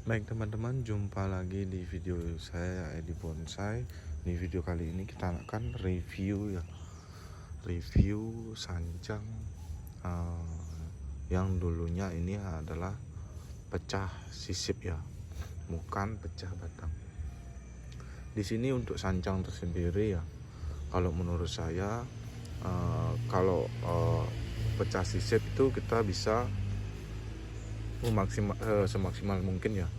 Baik teman-teman, jumpa lagi di video saya Edi Bonsai. Di video kali ini kita akan review sancang yang dulunya ini adalah pecah sisip ya, bukan pecah batang. Di sini untuk sancang tersendiri ya, kalau menurut saya kalau pecah sisip itu kita bisa semaksimal mungkin ya.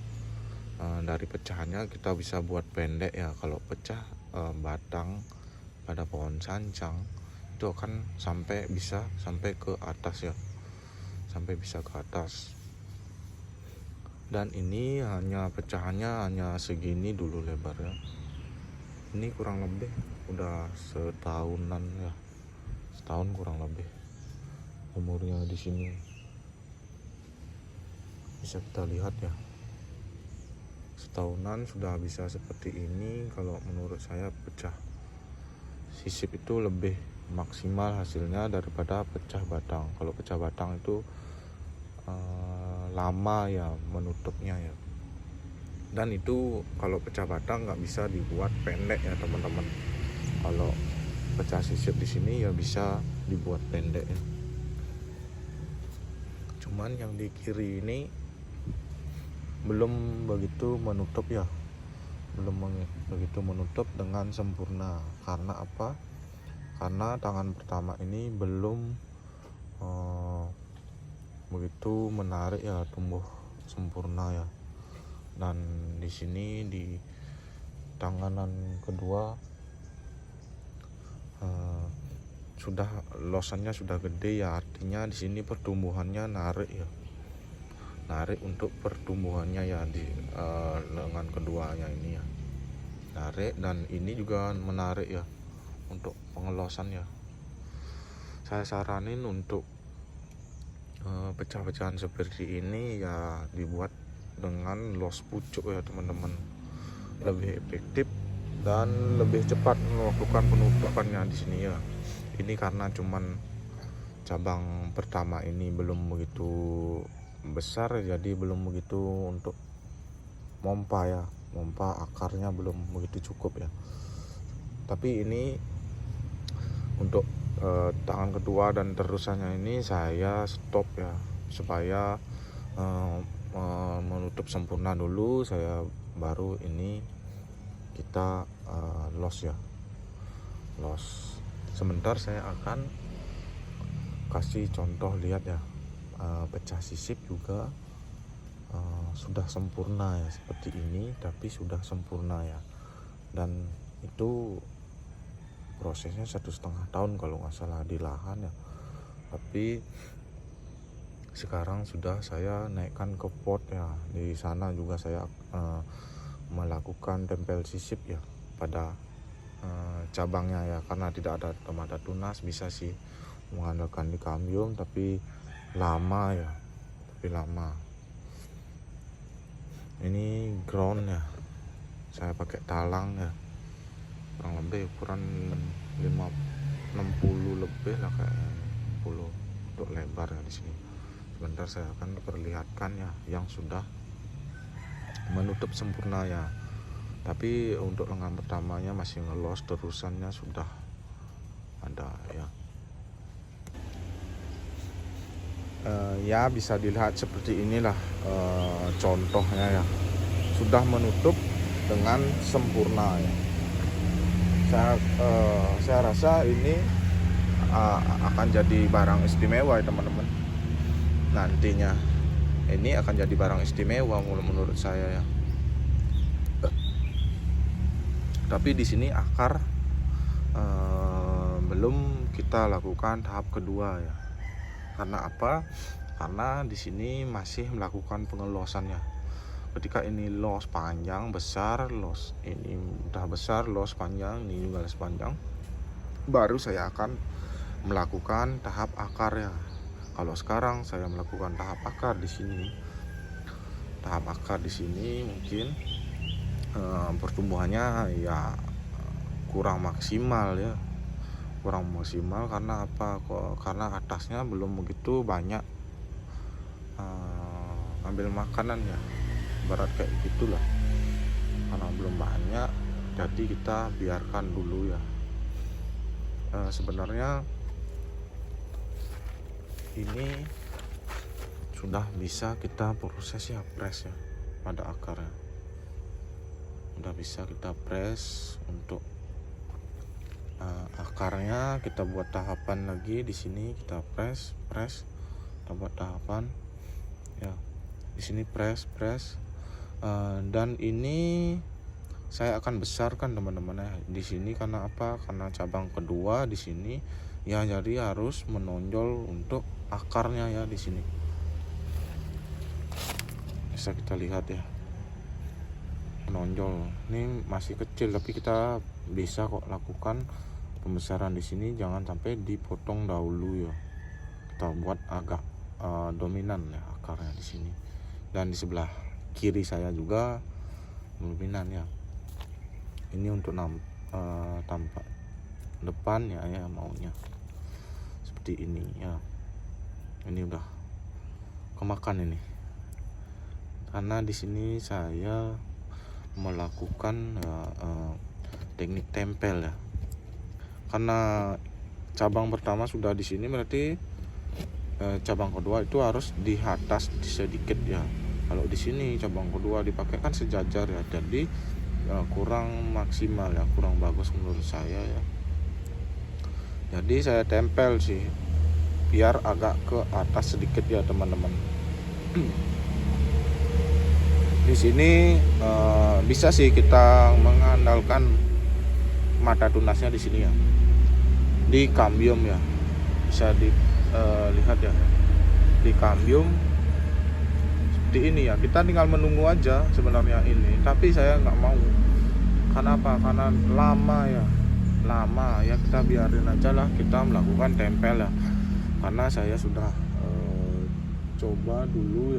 Dari pecahannya kita bisa buat pendek ya. Kalau pecah batang pada pohon sancang itu akan bisa sampai ke atas ya, sampai bisa ke atas. Dan ini pecahannya hanya segini dulu lebarnya. Ini kurang lebih udah setahunan ya, setahun kurang lebih umurnya di sini. Bisa kita lihat ya, setahunan sudah bisa seperti ini. Kalau menurut saya pecah sisip itu lebih maksimal hasilnya daripada pecah batang. Kalau pecah batang itu lama ya menutupnya ya, dan itu kalau pecah batang nggak bisa dibuat pendek ya teman-teman. Kalau pecah sisip di sini ya bisa dibuat pendek ya. Cuman yang di kiri ini belum begitu menutup ya, belum begitu menutup dengan sempurna. Karena apa? Karena tangan pertama ini belum begitu menarik ya, tumbuh sempurna ya. Dan di sini di tanganan kedua sudah losannya sudah gede ya, artinya di sini pertumbuhannya narik ya, narik untuk pertumbuhannya ya di lengan keduanya ini ya, narik. Dan ini juga menarik ya untuk pengelosan ya. Saya saranin untuk pecah-pecahan seperti ini ya dibuat dengan los pucuk ya teman-teman, lebih efektif dan lebih cepat melakukan penutupannya di sini ya. Ini karena cuman cabang pertama ini belum begitu besar, jadi belum begitu untuk mompa akarnya belum begitu cukup ya. Tapi ini untuk tangan kedua dan terusannya ini saya stop ya, supaya menutup sempurna dulu. Saya baru ini kita los ya, los. Sebentar saya akan kasih contoh, lihat ya, pecah sisip juga sudah sempurna ya, seperti ini, tapi sudah sempurna ya. Dan itu prosesnya 1,5 tahun kalau nggak salah di lahan ya. Tapi sekarang sudah saya naikkan ke pot ya. Di sana juga saya melakukan tempel sisip ya pada cabangnya ya, karena tidak ada tomata tunas. Bisa sih mengandalkan di kambium, tapi lama ya, ini ground ya, saya pakai talang ya, kurang lebih ukuran 60 lebih lah kayaknya, 60 untuk lebar ya di sini. Sebentar saya akan perlihatkan ya yang sudah menutup sempurna ya. Tapi untuk lengan pertamanya masih ngelos, terusannya sudah ada ya. Ya bisa dilihat seperti inilah contohnya ya, sudah menutup dengan sempurna ya. Saya rasa ini akan jadi barang istimewa ya teman-teman. Nantinya ini akan jadi barang istimewa menurut saya ya. Tapi di sini akar belum kita lakukan tahap kedua ya. Karena apa? Karena di sini masih melakukan pengelosan ya. Ketika ini los panjang besar, los ini udah besar, los panjang, ini juga los panjang, baru saya akan melakukan tahap akar ya. Kalau sekarang saya melakukan tahap akar di sini, mungkin pertumbuhannya ya kurang maksimal ya, karena apa? Karena atasnya belum begitu banyak ambil makanan ya, ibarat kayak gitulah, karena belum banyak jadi kita biarkan dulu ya. Sebenarnya ini sudah bisa kita proses ya, press ya pada akarnya, udah bisa kita press untuk akarnya. Kita buat tahapan lagi di sini, kita press, kita buat tahapan ya di sini, press. Dan ini saya akan besarkan teman-teman ya di sini. Karena apa? Karena cabang kedua di sini ya, jadi harus menonjol untuk akarnya ya di sini. Bisa kita lihat ya, menonjol. Ini masih kecil tapi kita bisa kok lakukan pembesaran di sini. Jangan sampai dipotong dahulu ya. Kita buat agak dominan ya akarnya di sini. Dan di sebelah kiri saya juga dominan ya. Ini untuk tampak depan ya maunya seperti ini ya. Ini udah kemakan ini, karena di sini saya melakukan teknik tempel ya. Karena cabang pertama sudah di sini, berarti cabang kedua itu harus di atas sedikit ya. Kalau di sini cabang kedua dipakai kan sejajar ya, jadi kurang maksimal ya, kurang bagus menurut saya ya. Jadi saya tempel sih biar agak ke atas sedikit ya teman-teman. Di sini bisa sih kita mengandalkan mata tunasnya di sini ya, di kambium ya. Bisa dilihat ya di kambium seperti ini ya. Kita tinggal menunggu aja sebenarnya ini, tapi saya nggak mau. Karena apa? Karena lama ya, kita biarin aja lah, kita melakukan tempel ya. Karena saya sudah coba dulu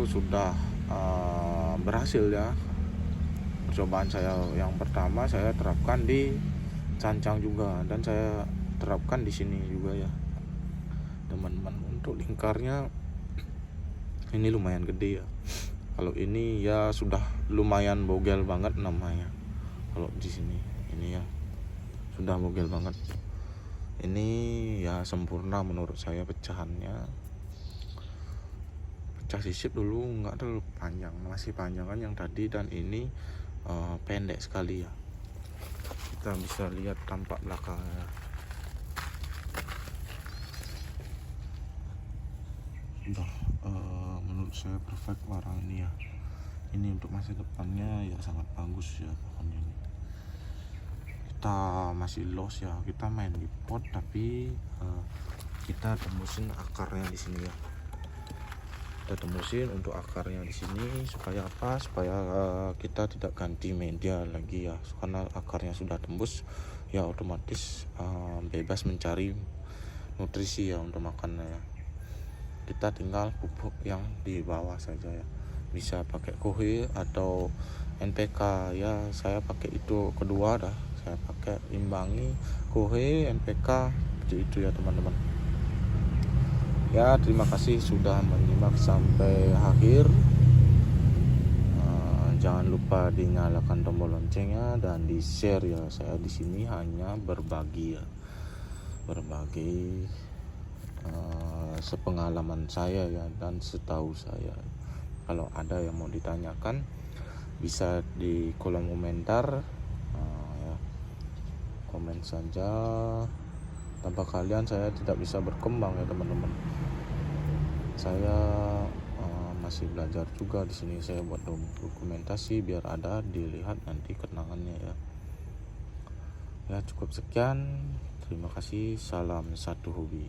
sudah berhasil ya. Percobaan saya yang pertama saya terapkan di cancang juga, dan saya terapkan di sini juga ya teman-teman. Untuk lingkarnya ini lumayan gede ya. Kalau ini ya sudah lumayan bogel banget namanya. Kalau di sini ini ya sudah bogel banget. Ini ya sempurna menurut saya pecahannya. Pecah sisip dulu nggak terlalu panjang, masih panjangan yang tadi, dan ini pendek sekali ya. Kita bisa lihat tampak belakangnya. Udah menurut saya perfect warna ini ya. Ini untuk masa depannya ya sangat bagus ya pohonnya ini. Kita masih los ya, kita main di pot tapi kita tembusin akarnya di sini ya. Kita tembusin untuk akarnya di sini supaya apa? Supaya kita tidak ganti media lagi ya. Karena akarnya sudah tembus ya, otomatis bebas mencari nutrisi ya untuk makannya ya. Kita tinggal pupuk yang di bawah saja ya. Bisa pakai kohe atau NPK ya. Saya pakai itu kedua dah. Saya pakai imbangi kohe, NPK seperti itu ya teman-teman. Ya, terima kasih sudah menyimak sampai akhir. Jangan lupa dinyalakan tombol loncengnya dan di share ya. Saya di sini hanya berbagi ya, sepengalaman saya ya dan setahu saya. Kalau ada yang mau ditanyakan bisa di kolom komentar ya. Komen saja. Tanpa kalian saya tidak bisa berkembang ya teman-teman. Saya masih belajar juga di sini. Saya buat dokumentasi biar ada dilihat nanti kenangannya ya. Ya cukup sekian. Terima kasih. Salam satu hobi.